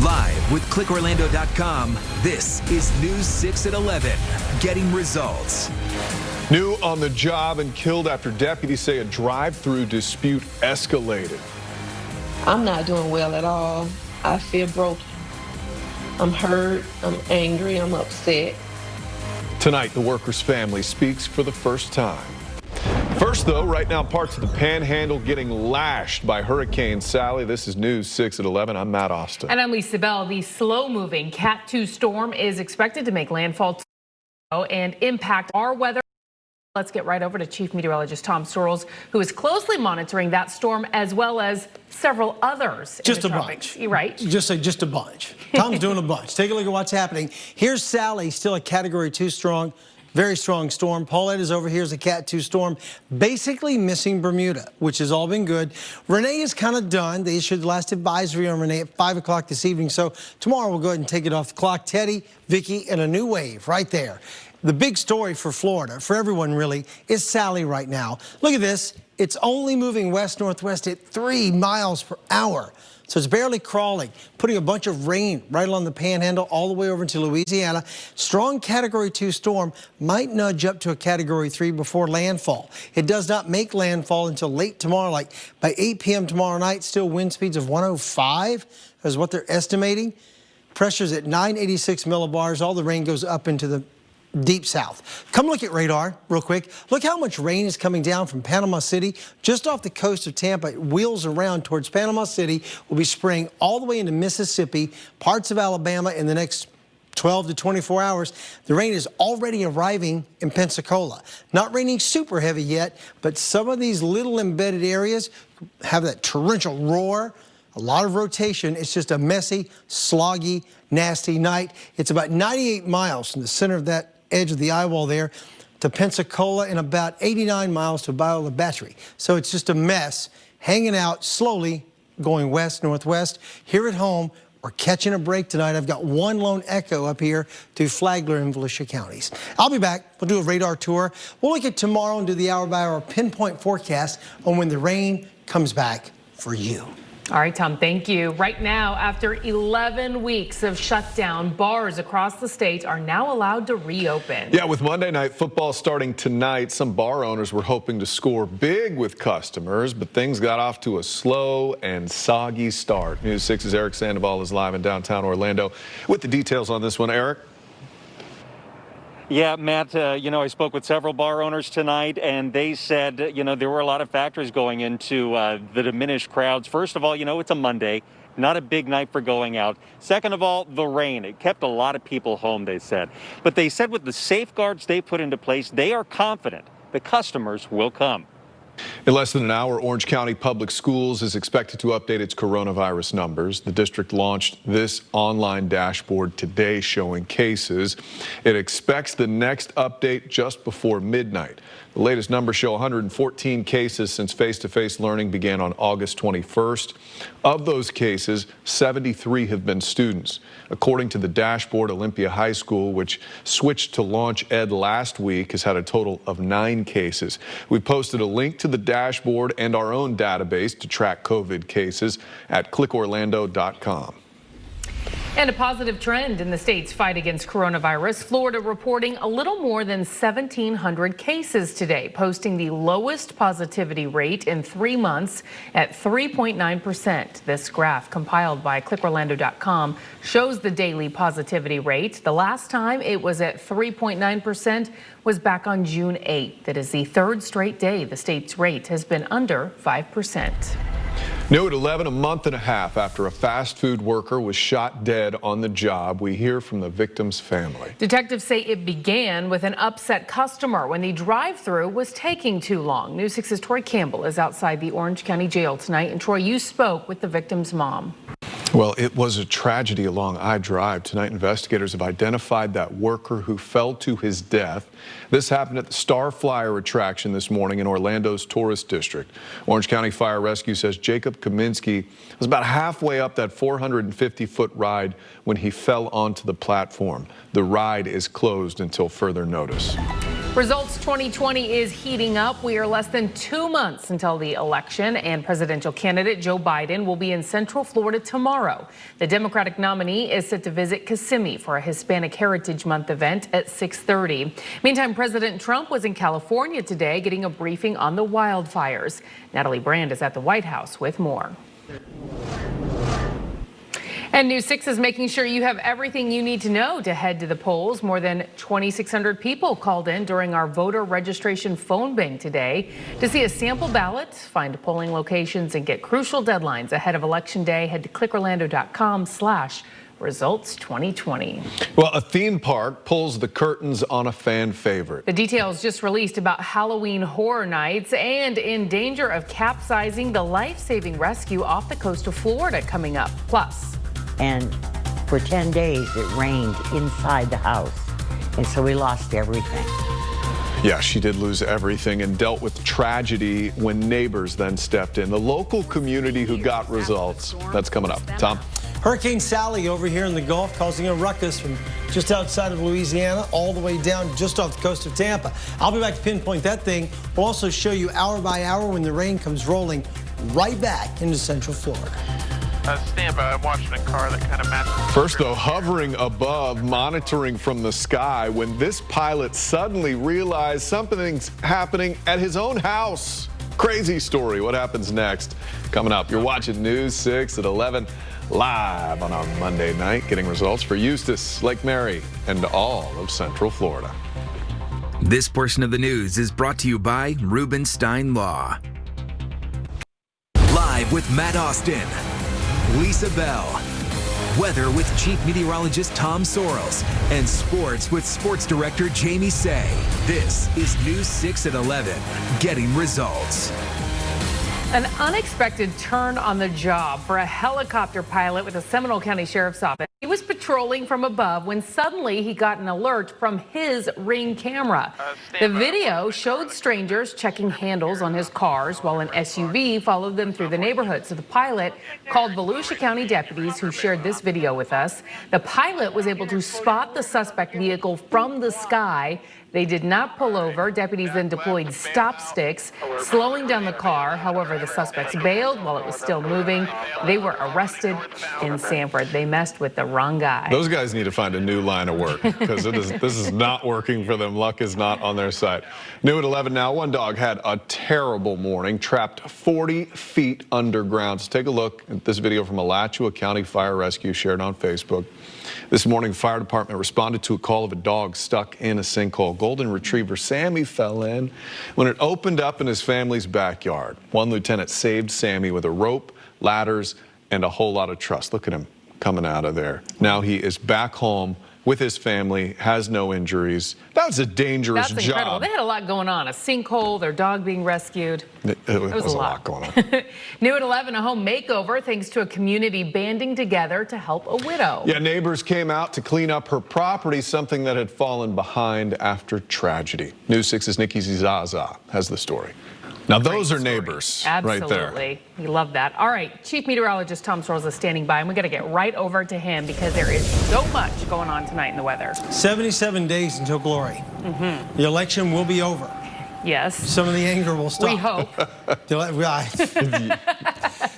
Live with clickorlando.com, this is News 6 at 11, getting results. New on the job and killed after deputies say a drive-thru dispute escalated. I'm not doing well at all. I feel broken. I'm hurt, I'm angry, I'm upset. Tonight, the worker's family speaks for the first time. First, though, right now, parts of the Panhandle getting lashed by Hurricane Sally. This is News 6 at 11. I'm Matt Austin. And I'm Lisa Bell. The slow-moving Cat 2 storm is expected to make landfall tomorrow and impact our weather. Let's get right over to Chief Meteorologist Tom Sorrells, who is closely monitoring that storm as well as several others. Just a bunch. You're right. Just a bunch. Tom's doing a bunch. Take a look at what's happening. Here's Sally, still a Category 2 strong. Very strong storm. Paulette is over here as a Cat 2 storm, basically missing Bermuda, which has all been good. Renee is kind of done. They issued the last advisory on Renee at 5 o'clock this evening, so tomorrow we'll go ahead and take it off the clock. Teddy, Vicky, and a new wave right there. The big story for Florida, for everyone really, is Sally right now. Look at this. It's only moving west-northwest at 3 miles per hour. So it's barely crawling, putting a bunch of rain right along the Panhandle all the way over into Louisiana. Strong Category 2 storm might nudge up to a Category 3 before landfall. It does not make landfall until late tomorrow, like by 8 p.m. tomorrow night. Still wind speeds of 105 is what they're estimating. Pressure's at 986 millibars. All the rain goes up into the deep south. Come look at radar real quick. Look how much rain is coming down from Panama City. Just off the coast of Tampa, it wheels around towards Panama City. Will be spraying all the way into Mississippi, parts of Alabama in the next 12 to 24 hours. The rain is already arriving in Pensacola. Not raining super heavy yet, but some of these little embedded areas have that torrential roar. A lot of rotation. It's just a messy, sloggy, nasty night. It's about 98 miles from the center of that edge of the eye wall there to Pensacola and about 89 miles to Biola Battery. So it's just a mess hanging out slowly going west-northwest. Here at home, we're catching a break tonight. I've got one lone echo up here to Flagler and Volusia counties. I'll be back. We'll do a radar tour. We'll look at tomorrow and do the hour-by-hour pinpoint forecast on when the rain comes back for you. All right, Tom, thank you. Right now, after 11 weeks of shutdown, bars across the state are now allowed to reopen. Yeah, with Monday Night Football starting tonight, some bar owners were hoping to score big with customers, but things got off to a slow and soggy start. News 6's Eric Sandoval is live in downtown Orlando with the details on this one. Eric? Yeah, Matt, I spoke with several bar owners tonight, and they said, there were a lot of factors going into the diminished crowds. First of all, it's a Monday, not a big night for going out. Second of all, the rain. It kept a lot of people home, they said. But they said with the safeguards they put into place, they are confident the customers will come. In less than an hour, Orange County Public Schools is expected to update its coronavirus numbers. The district launched this online dashboard today showing cases. It expects the next update just before midnight. The latest numbers show 114 cases since face-to-face learning began on August 21st. Of those cases, 73 have been students. According to the dashboard, Olympia High School, which switched to Launch Ed last week, has had a total of 9 cases. We posted a link to the dashboard and our own database to track COVID cases at clickorlando.com. And a positive trend in the state's fight against coronavirus. Florida reporting a little more than 1,700 cases today, posting the lowest positivity rate in 3 months at 3.9%. This graph, compiled by clickorlando.com, shows the daily positivity rate. The last time it was at 3.9% was back on June 8th. That is the third straight day the state's rate has been under 5%. New at 11, a month and a half after a fast food worker was shot dead on the job. We hear from the victim's family. Detectives say it began with an upset customer when the drive-thru was taking too long. News 6's Troy Campbell is outside the Orange County Jail tonight. And Troy, you spoke with the victim's mom. Well, it was a tragedy along I-Drive. Tonight, investigators have identified that worker who fell to his death. This happened at the Star Flyer attraction this morning in Orlando's tourist district. Orange County Fire Rescue says Jacob Kaminsky was about halfway up that 450-foot ride when he fell onto the platform. The ride is closed until further notice. Results 2020 is heating up. We are less than 2 months until the election, and presidential candidate Joe Biden will be in Central Florida tomorrow. The Democratic nominee is set to visit Kissimmee for a Hispanic Heritage Month event at 6:30. Meantime, President Trump was in California today getting a briefing on the wildfires. Natalie Brand is at the White House with more. And News 6 is making sure you have everything you need to know to head to the polls. More than 2,600 people called in during our voter registration phone bank today to see a sample ballot, find polling locations, and get crucial deadlines ahead of Election Day. Head to clickorlando.com/results 2020. Well, a theme park pulls the curtains on a fan favorite. The details just released about Halloween Horror Nights, and in danger of capsizing, the life-saving rescue off the coast of Florida coming up. Plus, and for 10 days it rained inside the house, and so we lost everything. Yeah, she did lose everything and dealt with tragedy when neighbors then stepped in. The local community who got results. That's coming up. Tom? Hurricane Sally over here in the Gulf causing a ruckus from just outside of Louisiana all the way down just off the coast of Tampa. I'll be back to pinpoint that thing. We'll also show you hour by hour when the rain comes rolling right back into Central Florida. Stand by. I'm watching a car that kind of matches. First, though, hovering above, monitoring from the sky, when this pilot suddenly realized something's happening at his own house. Crazy story. What happens next? Coming up, you're watching News 6 at 11, live on our Monday night, getting results for Eustis, Lake Mary, and all of Central Florida. This portion of the news is brought to you by Rubenstein Law. Live with Matt Austin, Lisa Bell, weather with Chief Meteorologist Tom Sorrells, and sports with Sports Director Jamie Say. This is News 6 at 11, getting results. an unexpected turn on the job for a helicopter pilot with the Seminole County Sheriff's Office. He was patrolling from above when suddenly he got an alert from his Ring camera. The video showed strangers checking handles on his cars while an SUV followed them through the neighborhood. So the pilot called Volusia County deputies who shared this video with us. The pilot was able to spot the suspect vehicle from the sky. They did not pull over. Deputies then deployed stop sticks, slowing down the car. However, the suspects bailed while it was still moving. They were arrested in Sanford. They messed with the wrong guy. Those guys need to find a new line of work because this is not working for them. Luck is not on their side. New at 11 now, one dog had a terrible morning, trapped 40 feet underground. So take a look at this video from Alachua County Fire Rescue shared on Facebook. This morning, fire department responded to a call of a dog stuck in a sinkhole. Golden retriever Sammy fell in when it opened up in his family's backyard. One lieutenant saved Sammy with a rope, ladders, and a whole lot of trust. Look at him coming out of there. Now he is back home with his family, has no injuries. That was a dangerous job. That's incredible. They had a lot going on. A sinkhole, their dog being rescued. It was a lot going on. New at 11, a home makeover thanks to a community banding together to help a widow. Yeah, neighbors came out to clean up her property, something that had fallen behind after tragedy. News 6's Nikki Zizaza has the story. Now, those are neighbors right there. Absolutely. We love that. All right, Chief Meteorologist Tom Sorrells is standing by, and we got to get right over to him because there is so much going on tonight in the weather. 77 days until glory. The election will be over. Yes. Some of the anger will stop. We hope.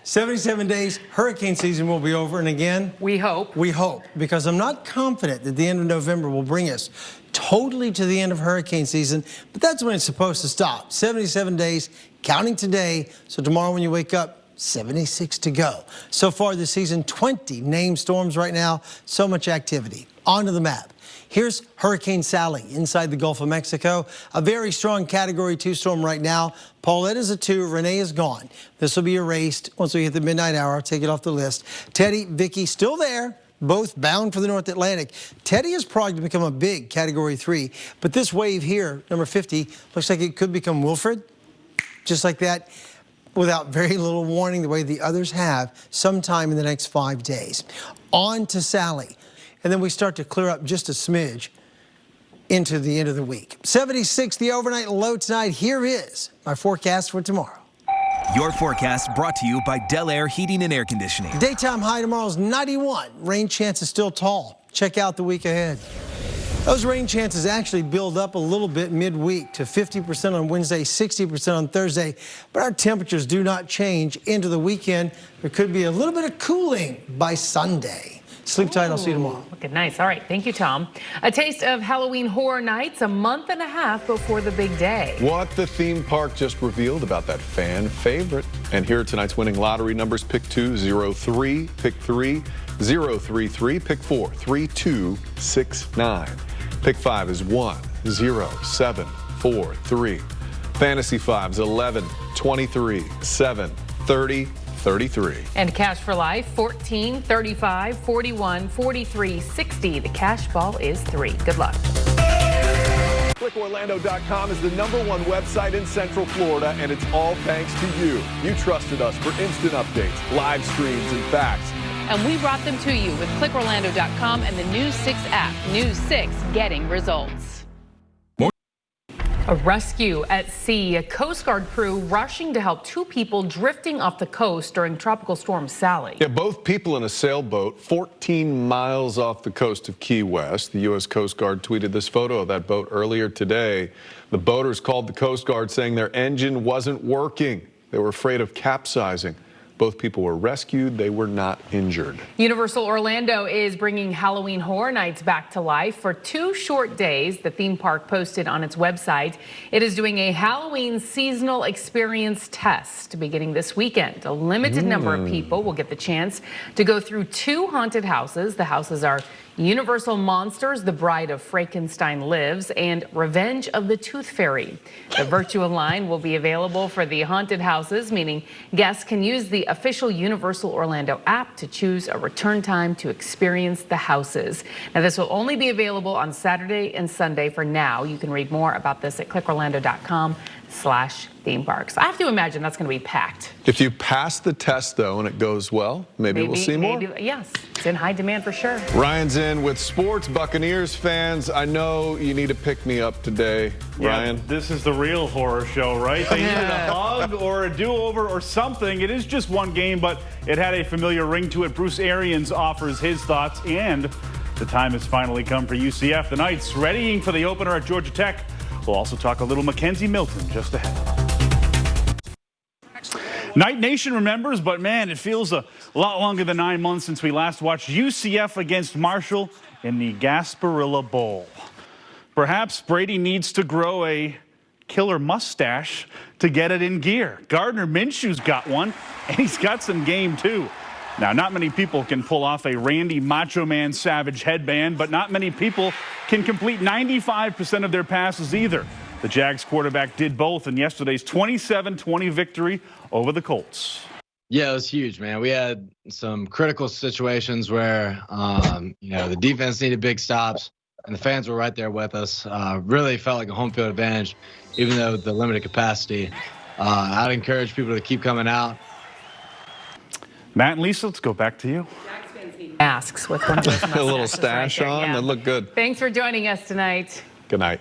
77 days, hurricane season will be over, and again, we hope. We hope, because I'm not confident that the end of November will bring us totally to the end of hurricane season, but that's when it's supposed to stop. 77 days, counting today, so tomorrow when you wake up, 76 to go. So far this season, 20 named storms right now, so much activity. On to the map. Here's Hurricane Sally inside the Gulf of Mexico. A very strong Category 2 storm right now. Paulette is a 2. Renee is gone. This will be erased once we hit the midnight hour. I'll take it off the list. Teddy, Vicky, still there. Both bound for the North Atlantic. Teddy is probably to become a big Category 3. But this wave here, number 50, looks like it could become Wilfred. Just like that, without very little warning, the way the others have, sometime in the next 5 days. On to Sally. And then we start to clear up just a smidge into the end of the week. 76, the overnight low tonight. Here is my forecast for tomorrow. Your forecast brought to you by Del Air Heating and Air Conditioning. Daytime high tomorrow is 91. Rain chance is still tall. Check out the week ahead. Those rain chances actually build up a little bit midweek to 50% on Wednesday, 60% on Thursday, but our temperatures do not change into the weekend. There could be a little bit of cooling by Sunday. Sleep tight. I'll see you tomorrow. Looking nice. All right. Thank you, Tom. A taste of Halloween Horror Nights a month and a half before the big day. What the theme park just revealed about that fan favorite. And here are tonight's winning lottery numbers. Pick 2, 03, pick 3, 033, pick 4, 3269. Pick 5 is 1, 0, 7, 4, 3. Fantasy 5s 11, 23, 7, 30, 33. And cash for life 14, 35, 41, 43, 60. The cash ball is 3. Good luck. ClickOrlando.com is the #1 website in Central Florida, and it's all thanks to you. You trusted us for instant updates, live streams, and facts. And we brought them to you with ClickOrlando.com and the News 6 app. News 6, getting results. A rescue at sea. A Coast Guard crew rushing to help 2 people drifting off the coast during Tropical Storm Sally. Yeah, both people in a sailboat 14 miles off the coast of Key West. The U.S. Coast Guard tweeted this photo of that boat earlier today. The boaters called the Coast Guard saying their engine wasn't working. They were afraid of capsizing. Both people were rescued. They were not injured. Universal Orlando is bringing Halloween Horror Nights back to life for 2 short days. The theme park posted on its website. It is doing a Halloween seasonal experience test beginning this weekend. A limited number of people will get the chance to go through 2 haunted houses. The houses are Universal Monsters, The Bride of Frankenstein Lives, and Revenge of the Tooth Fairy. The virtual line will be available for the haunted houses, meaning guests can use the official Universal Orlando app to choose a return time to experience the houses. Now, this will only be available on Saturday and Sunday for now. You can read more about this at clickorlando.com/theme parks. I have to imagine that's going to be packed. If you pass the test, though, and it goes well, maybe we'll see more. Yes, it's in high demand for sure. Ryan's in with sports. Buccaneers fans, I know you need to pick me up today. Ryan? Yeah, this is the real horror show, right? They needed a hug or a do-over or something. It is just one game, but it had a familiar ring to it. Bruce Arians offers his thoughts, and the time has finally come for UCF. The Knights readying for the opener at Georgia Tech. We'll also talk a little Mackenzie Milton just ahead. Night Nation remembers, but man, it feels a lot longer than 9 months since we last watched UCF against Marshall in the Gasparilla Bowl. Perhaps Brady needs to grow a killer mustache to get it in gear. Gardner Minshew's got one, and he's got some game too. Now, not many people can pull off a Randy Macho Man Savage headband, but not many people can complete 95% of their passes either. The Jags quarterback did both in yesterday's 27-20 victory over the Colts. Yeah, it was huge, man. We had some critical situations where, the defense needed big stops, and the fans were right there with us. Really felt like a home field advantage, even though the limited capacity. I'd encourage people to keep coming out. Matt and Lisa, let's go back to you. Masks with one of those A little stash right there, on. yeah. That looked good. Thanks for joining us tonight. Good night.